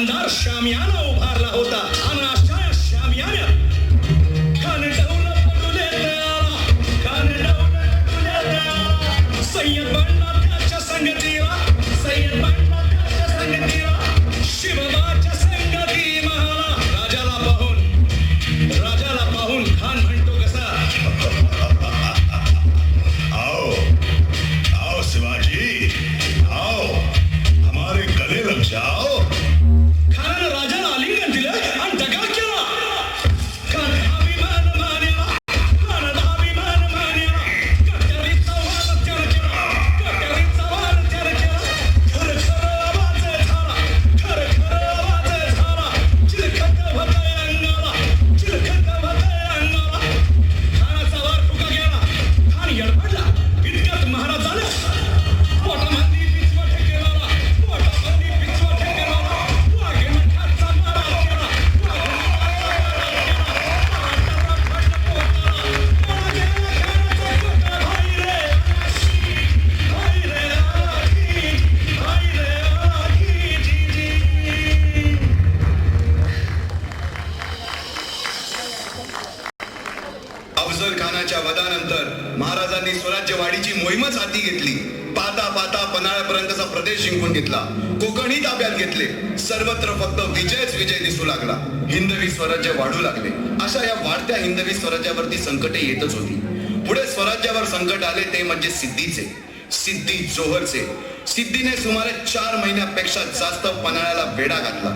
शानदार शामियाना उभारला होता आणि अशा या शामियान्यात कानडवलं पडुले तयारा, कानडवलं पडुले तयारा. सय्यद बंडा त्याच्या संगतीला, सय्यद बंडा त्याच्या संगतीला, शिवबाच्या संगती महाला. राजाला पाहून खान म्हणतो कसा, आओ आओ शिवाजी, आओ हमारे गले लग जाओ. खानानं राजाला आलिंगन दिलं आणि दगा केला. अभिमान मान्या, अभिमान मान्या, कट्यारीचा वाद त्यानं केला, कट्यारीचा वाद त्यानं केला. खर खर आवाज झाला, खर खर आवाज झाला. चिलखत भटय अंगाला, चिलखत भटय अंगाला. खानाचा वार फुका गेला. खान यडपडला. इतक्यात महाराजानं पोटामध्ये पिचवट केला, पोटामध्ये पिचवट केला. वाघिण खाचा मारा केला, अफजल खानाच्या वधानंतर महाराजांनी स्वराज्यवाढीची मोहीमच हाती घेतली. पाता पाता पन्हाळ्यापर्यंतचा प्रदेश जिंकून घेतला. कोकणही ताब्यात घेतले. सर्वत्र फक्त विजयच विजय दिसू लागला. हिंदवी स्वराज्य वाढू लागले. अशा या वाढत्या हिंदवी स्वराज्यावरती संकटे येतच होती. पुढे स्वराज्यावर संकट आले ते म्हणजे सिद्धीचे, सिद्धी जोहरचे. सिद्धीने सुमारे 4 महिन्यापेक्षा जास्त पन्हाळ्याला वेढा घातला.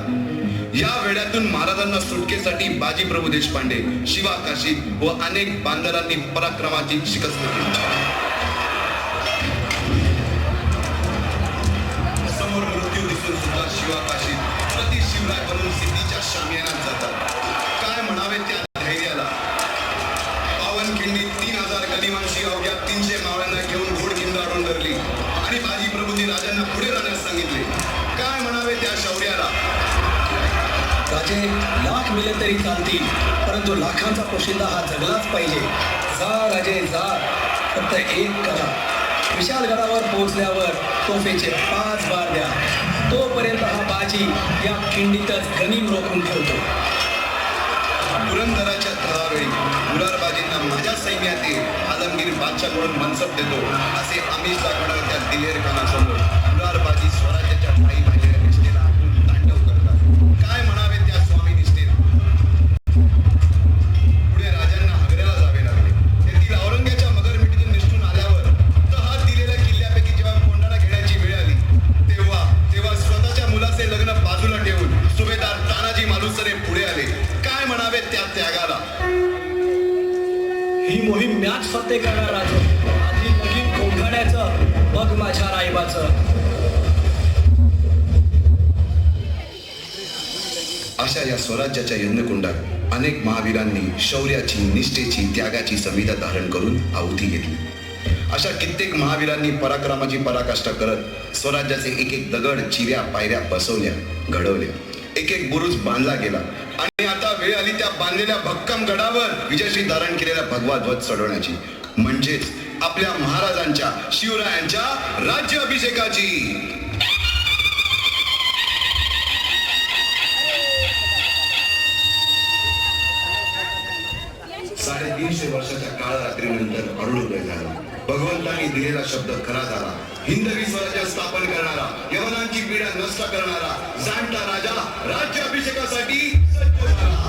या वेड्यातून महाराजांना सुटकेसाठी बाजीप्रभू देशपांडे, शिवा काशी व अनेक बांधरांनी पराक्रमाची शिकस्त केली. समोर मृत्यू दिसून सुद्धा शिवा काशी प्रति शिवराय बनून सिद्धीच्या शामियानात जातात. काय म्हणावे त्या धैर्याला. पावनखिंडी 3000 गनिमांशी अवघ्या 300 मावळ्यांना घेऊन घोडखिंड आडून धरली आणि बाजीप्रभूंनी राजांना पुढे राहण्यास सांगितले. काय म्हणावे त्या शौर्याला. राजे लाख मिले तरी चालतील, परंतु लाखांचा पोशिंदा हा जगलाच पाहिजे. जा राजे जा, फक्त एक करा. विशालगडावर पोहोचल्यावर तोफेचे 5 बार द्या. तोपर्यंत हा बाजी या खिंडीतच गनीम रोखून ठेवतो. पुरंदराच्या तळावेळी मुरारबाजींना माझ्या सैन्यात आलमगीर बादशाहकडून मनसब देतो असे आमिष दाखवणाऱ्या त्या दिलेर खानासमोर मुरारबाजी स्वराज्याच्या ठाई बाहेर निष्ठेला आपण तांडव करतात. काय म्हणावे त्या स्वामी निष्ठेला. पुढे राजांना आग्र्याला जावे लागले. तेथील औरंग्याच्या मगरमिठीतून निष्ठून आल्यावर तहात दिलेल्या किल्ल्यापैकी जेव्हा कोंडाणा घेण्याची वेळ आली तेव्हा स्वतःच्या मुलाचे लग्न बाजूला ठेवून सुभेदार तानाजी मालुसरे पुढे आले. काय म्हणावे त्या त्यागाला. ही मोहीम मॅच फत्ते करणार राजू. आधी लगीन कोंढाण्याचं बघ माझ्या रायबाचं. अशा या स्वराज्याच्या यज्ञकुंडात अनेक महावीरांनी शौर्याची, निष्ठेची, त्यागाची संविधा धारण करून आहुती घेतली. अशा कित्येक महावीरांनी पराक्रमाची पराकाष्ठा करत स्वराज्याचे एक एक दगड, चिऱ्या, पायऱ्या बसवल्या, घडवल्या. एक एक बुरुज बांधला गेला आणि आता वेळ आली त्या बांधलेल्या भक्कम गडावर विजयश्री धारण केलेला भगवा ध्वज चढवण्याची, म्हणजेच आपल्या महाराजांच्या, शिवरायांच्या राज्याभिषेकाची. 350 वर्षाच्या काळ रात्रीनंतर अरुणोदय झाला. भगवंतांनी दिलेला शब्द खरा झाला. हिंदवी स्वराज्य स्थापन करणारा, यवनांची पीडा नष्ट करणारा जाणता राजा राज्याभिषेकासाठी सज्ज झाला.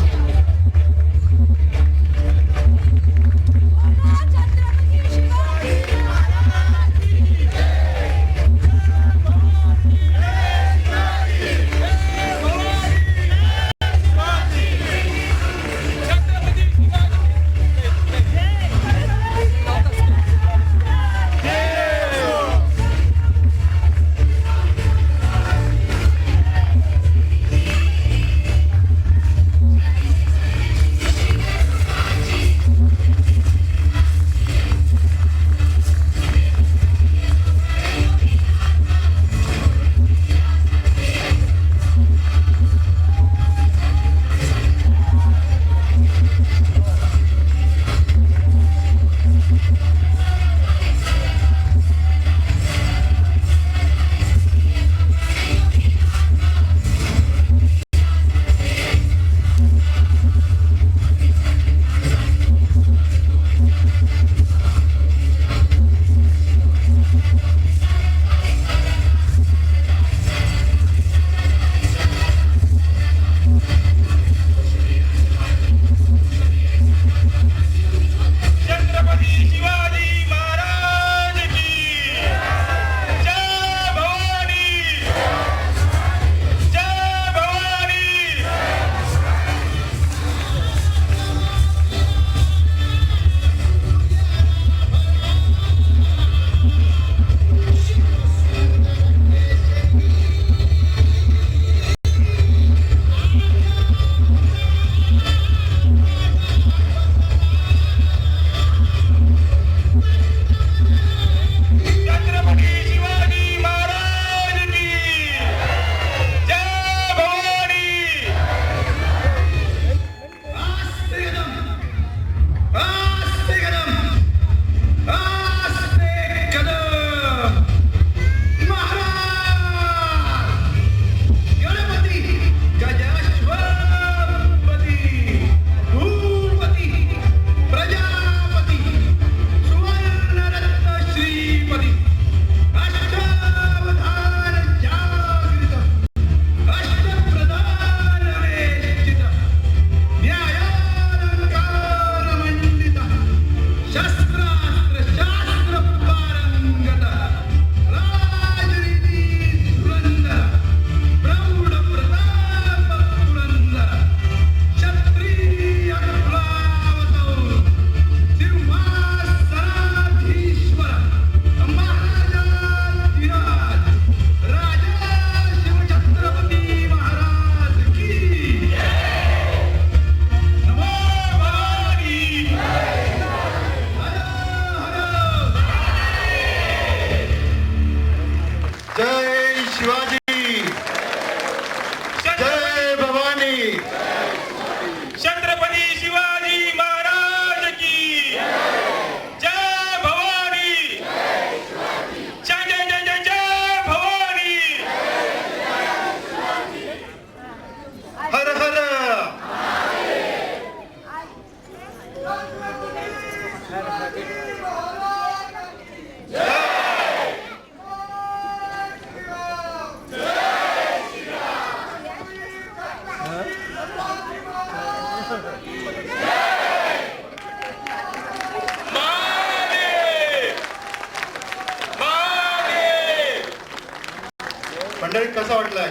मंडळी कसा वाटलाय?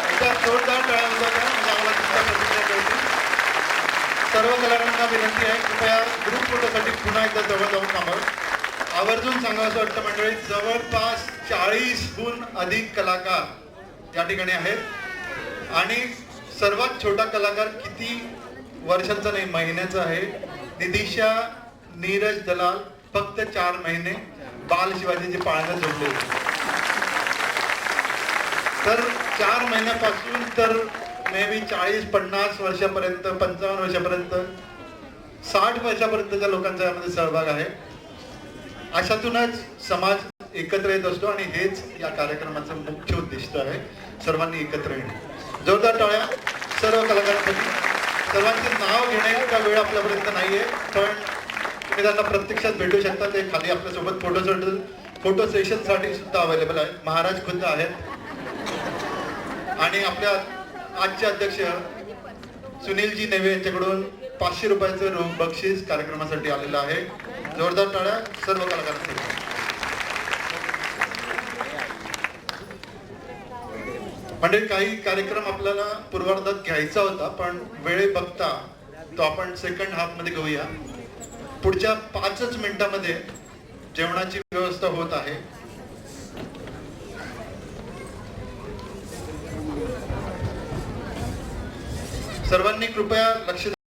एकदा जोरदार टाळ्या वाजवा करा, म्हणजे आम्हाला तुमच्या प्रतिक्रिया कळतील. सर्व कलाकारांना विनंती आहे, कृपया ग्रुप फोटोसाठी पुन्हा एकदा जवळ जाऊन थांबावं. आवर्जून सांगा असं वाटतं मंडळी, जवळपास 40हून अधिक कलाकार या ठिकाणी आहेत आणि सर्वात छोटा कलाकार किती वर्षांचा नाही, महिन्याचा आहे. निदिशा नीरज दलाल, फक्त 4 महिने, बाल शिवाजीची पाळणं जोडले. तर 4 महिन्यापासून तर मे बी 40-50 वर्षापर्यंत, 55 वर्षापर्यंत, 60 वर्षापर्यंतच्या लोकांचा यामध्ये सहभाग आहे. अशातूनच समाज एकत्र येत असतो आणि हेच या कार्यक्रमाचं मुख्य उद्दिष्ट आहे, सर्वांनी एकत्र येणे. जोरदार टाळ्या सर्व कलाकारांसाठी. सर्वांचे नाव घेणे इतका वेळ आपल्यापर्यंत नाहीये, पण तुम्ही त्यांना प्रत्यक्षात भेटू शकता. ते खाली आपल्यासोबत फोटो सेशन साठी सुद्धा अवेलेबल आहे. महाराज खुद्द आहेत आणि आपल्या आजचे अध्यक्ष सुनीलजी नेवे यांच्याकडून 500 रुपयाचं रोख बक्षीस कार्यक्रमासाठी आलेलं आहे. जोरदार टाळ्या सर्व कलाकारांसाठी. म्हणजे काही कार्यक्रम आपल्याला पूर्वार्धात घ्यायचा होता, पण वेळे बघता तो आपण सेकंड हाफ मध्ये घेऊया. पुढच्या 5च मिनिटांमध्ये जेवणाची व्यवस्था होत आहे. सर्वांनी कृपया लक्ष